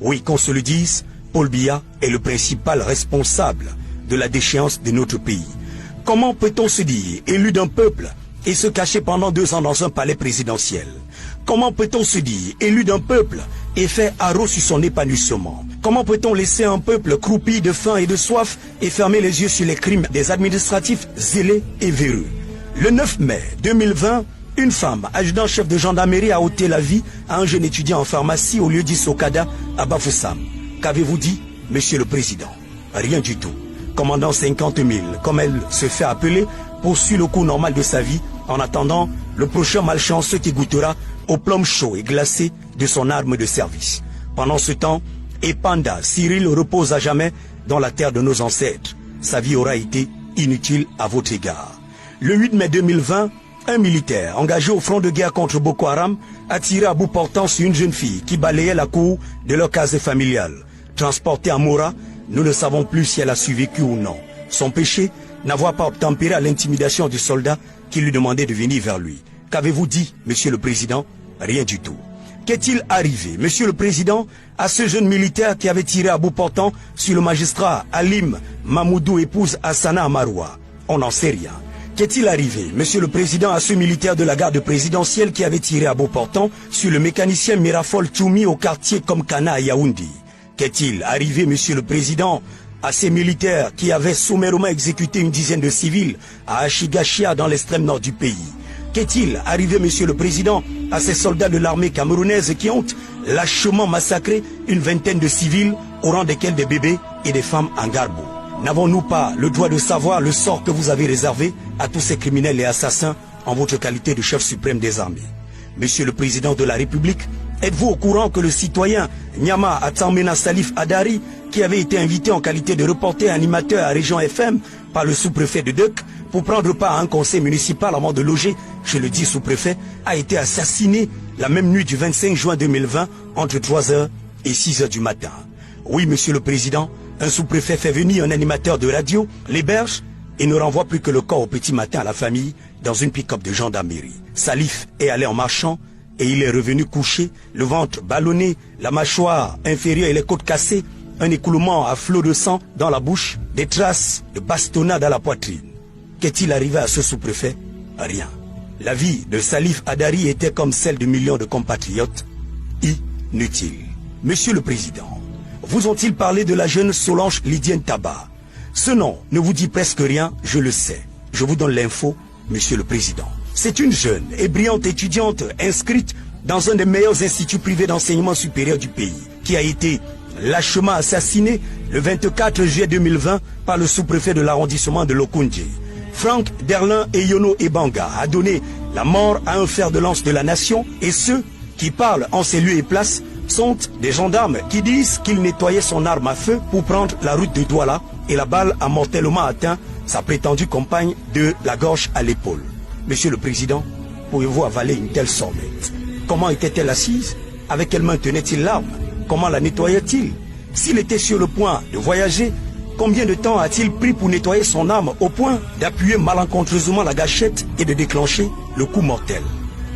Oui, qu'on se le dise, Paul Biya est le principal responsable de la déchéance de notre pays. Comment peut-on se dire élu d'un peuple et se cacher pendant 2 ans dans un palais présidentiel? Comment peut-on se dire élu d'un peuple et faire haro sur son épanouissement? Comment peut-on laisser un peuple croupi de faim et de soif et fermer les yeux sur les crimes des administratifs zélés et véreux? Le 9 mai 2020, une femme, adjudant-chef de gendarmerie, a ôté la vie à un jeune étudiant en pharmacie au lieu dit Sokada à Bafoussam. Qu'avez-vous dit, Monsieur le Président? Rien du tout. Commandant 50 000, comme elle se fait appeler, poursuit le cours normal de sa vie en attendant le prochain malchanceux qui goûtera au plomb chaud et glacé de son arme de service. Pendant ce temps, Epanda Cyril repose à jamais dans la terre de nos ancêtres. Sa vie aura été inutile à votre égard. Le 8 mai 2020, un militaire engagé au front de guerre contre Boko Haram a tiré à bout portant sur une jeune fille qui balayait la cour de leur case familiale. Transportée à Mora, nous ne savons plus si elle a survécu ou non. Son péché, n'avoir pas obtempéré à l'intimidation du soldat qui lui demandait de venir vers lui. Qu'avez-vous dit, Monsieur le Président? Rien du tout. Qu'est-il arrivé, Monsieur le Président, à ce jeune militaire qui avait tiré à bout portant sur le magistrat Alim Mamoudou, épouse Hassana Amaroua? On n'en sait rien. Qu'est-il arrivé, Monsieur le Président, à ce militaire de la garde présidentielle qui avait tiré à bout portant sur le mécanicien Mirafol Tchoumi au quartier Komkana à Yaoundé? Qu'est-il arrivé, Monsieur le Président, à ces militaires qui avaient sommairement exécuté une dizaine de civils à Achigachia dans l'extrême nord du pays? Qu'est-il arrivé, Monsieur le Président, à ces soldats de l'armée camerounaise qui ont lâchement massacré une vingtaine de civils au rang desquels des bébés et des femmes en garbo? N'avons-nous pas le droit de savoir le sort que vous avez réservé à tous ces criminels et assassins en votre qualité de chef suprême des armées? Monsieur le Président de la République, êtes-vous au courant que le citoyen Nyama Atsamena Salif Adari, qui avait été invité en qualité de reporter animateur à Région FM par le sous-préfet de Dek pour prendre part à un conseil municipal avant de loger chez le dit sous-préfet, a été assassiné la même nuit du 25 juin 2020 entre 3h et 6h du matin? Oui, Monsieur le Président, un sous-préfet fait venir un animateur de radio, l'héberge et ne renvoie plus que le corps au petit matin à la famille dans une pick-up de gendarmerie. Salif est allé en marchant et il est revenu couché, le ventre ballonné, la mâchoire inférieure et les côtes cassées, un écoulement à flot de sang dans la bouche, des traces de bastonnade à la poitrine. Qu'est-il arrivé à ce sous-préfet? Rien. La vie de Salif Adari était comme celle de millions de compatriotes, inutile. Monsieur le Président, vous ont-ils parlé de la jeune Solange Lydienne Taba? Ce nom ne vous dit presque rien, je le sais. Je vous donne l'info, Monsieur le Président. C'est une jeune et brillante étudiante inscrite dans un des meilleurs instituts privés d'enseignement supérieur du pays, qui a été lâchement assassinée le 24 juillet 2020 par le sous-préfet de l'arrondissement de Lokoundji. Franck Derlin et Yono Ebanga a donné la mort à un fer de lance de la nation, et ceux qui parlent en ces lieux et places sont des gendarmes qui disent qu'il nettoyait son arme à feu pour prendre la route de Douala et la balle a mortellement atteint sa prétendue compagne de la gorge à l'épaule. Monsieur le Président, pouvez-vous avaler une telle sommette? Comment était-elle assise? Avec quelle main tenait-il l'arme? Comment la nettoyait-il? S'il était sur le point de voyager, combien de temps a-t-il pris pour nettoyer son arme au point d'appuyer malencontreusement la gâchette et de déclencher le coup mortel?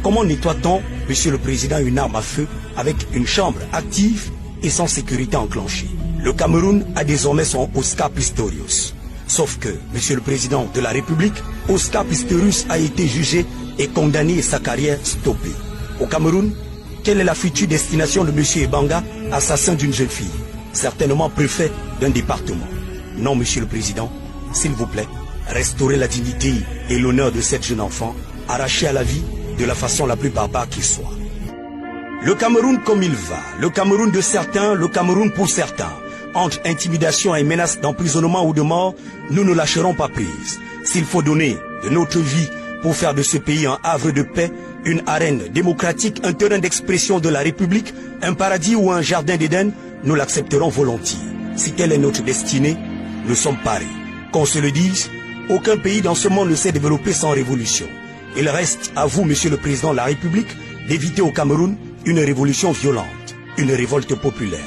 Comment nettoie-t-on, Monsieur le Président, une arme à feu avec une chambre active et sans sécurité enclenchée? Le Cameroun a désormais son Oscar Pistorius. Sauf que, Monsieur le Président de la République, Oscar Pistorius a été jugé et condamné et sa carrière stoppée. Au Cameroun, quelle est la future destination de Monsieur Ebanga, assassin d'une jeune fille, certainement préfet d'un département? Non, Monsieur le Président, s'il vous plaît, restaurez la dignité et l'honneur de cette jeune enfant, arrachée à la vie de la façon la plus barbare qui soit. Le Cameroun comme il va, le Cameroun de certains, le Cameroun pour certains. Entre intimidation et menace d'emprisonnement ou de mort, nous ne lâcherons pas prise. S'il faut donner de notre vie pour faire de ce pays un havre de paix, une arène démocratique, un terrain d'expression de la République, un paradis ou un jardin d'Éden, nous l'accepterons volontiers. Si telle est notre destinée, nous sommes parés. Qu'on se le dise, aucun pays dans ce monde ne s'est développé sans révolution. Il reste à vous, Monsieur le Président de la République, d'éviter au Cameroun une révolution violente, une révolte populaire.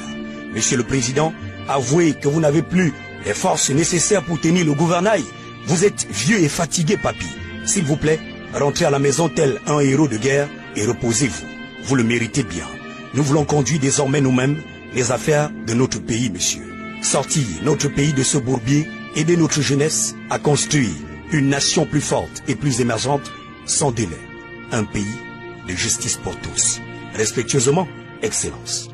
Monsieur le Président, avouez que vous n'avez plus les forces nécessaires pour tenir le gouvernail. Vous êtes vieux et fatigué, papy. S'il vous plaît, rentrez à la maison tel un héros de guerre et reposez-vous. Vous le méritez bien. Nous voulons conduire désormais nous-mêmes les affaires de notre pays, monsieur. Sortir notre pays de ce bourbier, aider notre jeunesse à construire une nation plus forte et plus émergente sans délai. Un pays de justice pour tous. Respectueusement, Excellence.